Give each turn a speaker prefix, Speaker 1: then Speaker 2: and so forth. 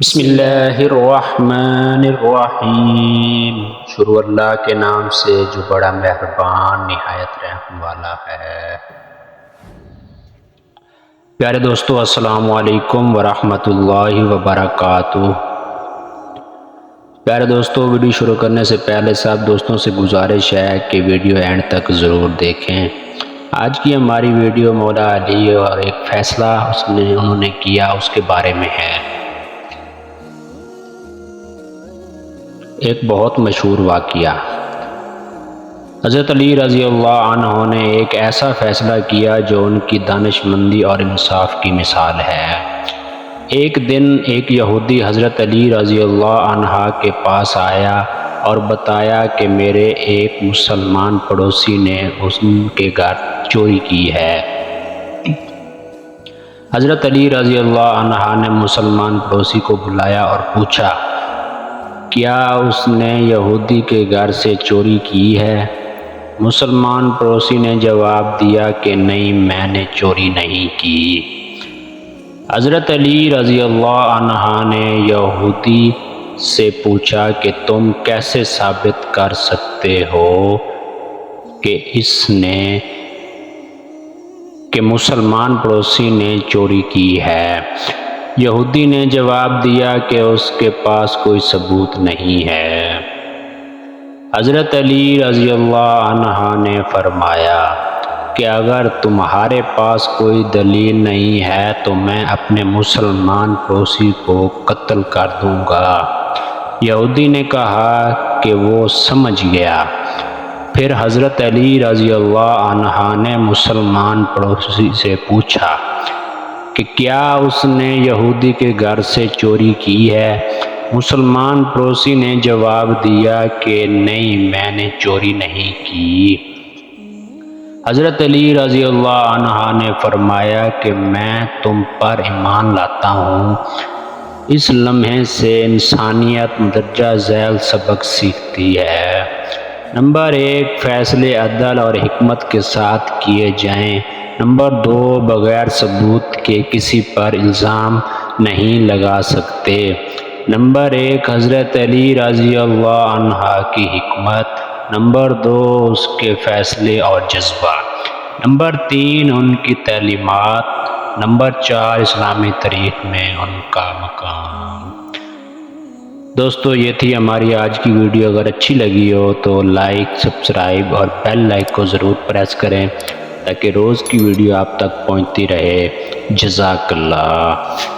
Speaker 1: بسم اللہ الرحمن الرحیم۔ شروع اللہ کے نام سے جو بڑا مہربان نہایت رحم والا ہے۔ پیارے دوستو، السلام علیکم ورحمۃ اللہ وبرکاتہ۔ پیارے دوستو، ویڈیو شروع کرنے سے پہلے سب دوستوں سے گزارش ہے کہ ویڈیو اینڈ تک ضرور دیکھیں۔ آج کی ہماری ویڈیو مولا علی اور ایک فیصلہ انہوں نے کیا اس کے بارے میں ہے۔ ایک بہت مشہور واقعہ۔ حضرت علی رضی اللہ عنہ نے ایک ایسا فیصلہ کیا جو ان کی دانش مندی اور انصاف کی مثال ہے۔ ایک دن ایک یہودی حضرت علی رضی اللہ عنہ کے پاس آیا اور بتایا کہ میرے ایک مسلمان پڑوسی نے ان کے گھر چوری کی ہے۔ حضرت علی رضی اللہ عنہ نے مسلمان پڑوسی کو بلایا اور پوچھا، کیا اس نے یہودی کے گھر سے چوری کی ہے؟ مسلمان پڑوسی نے جواب دیا کہ نہیں، میں نے چوری نہیں کی۔ حضرت علی رضی اللہ عنہ نے یہودی سے پوچھا کہ تم کیسے ثابت کر سکتے ہو کہ مسلمان پڑوسی نے چوری کی ہے؟ یہودی نے جواب دیا کہ اس کے پاس کوئی ثبوت نہیں ہے۔ حضرت علی رضی اللہ عنہ نے فرمایا کہ اگر تمہارے پاس کوئی دلیل نہیں ہے تو میں اپنے مسلمان پڑوسی کو قتل کر دوں گا۔ یہودی نے کہا کہ وہ سمجھ گیا۔ پھر حضرت علی رضی اللہ عنہ نے مسلمان پڑوسی سے پوچھا کہ کیا اس نے یہودی کے گھر سے چوری کی ہے؟ مسلمان پڑوسی نے جواب دیا کہ نہیں، میں نے چوری نہیں کی۔ حضرت علی رضی اللہ عنہ نے فرمایا کہ میں تم پر ایمان لاتا ہوں۔ اس لمحے سے انسانیت مندرجہ ذیل سبق سیکھتی ہے۔ نمبر 1، فیصلے عدل اور حکمت کے ساتھ کیے جائیں۔ نمبر 2، بغیر ثبوت کے کسی پر الزام نہیں لگا سکتے۔ نمبر 1، حضرت علی رضی اللہ عنہ کی حکمت۔ نمبر 2، اس کے فیصلے اور جذبہ۔ نمبر 3، ان کی تعلیمات۔ نمبر 4، اسلامی تاریخ میں ان کا مقام۔ دوستو، یہ تھی ہماری آج کی ویڈیو۔ اگر اچھی لگی ہو تو لائک، سبسکرائب اور بیل آئیکن کو ضرور پریس کریں تاکہ روز کی ویڈیو آپ تک پہنچتی رہے۔ جزاک اللہ۔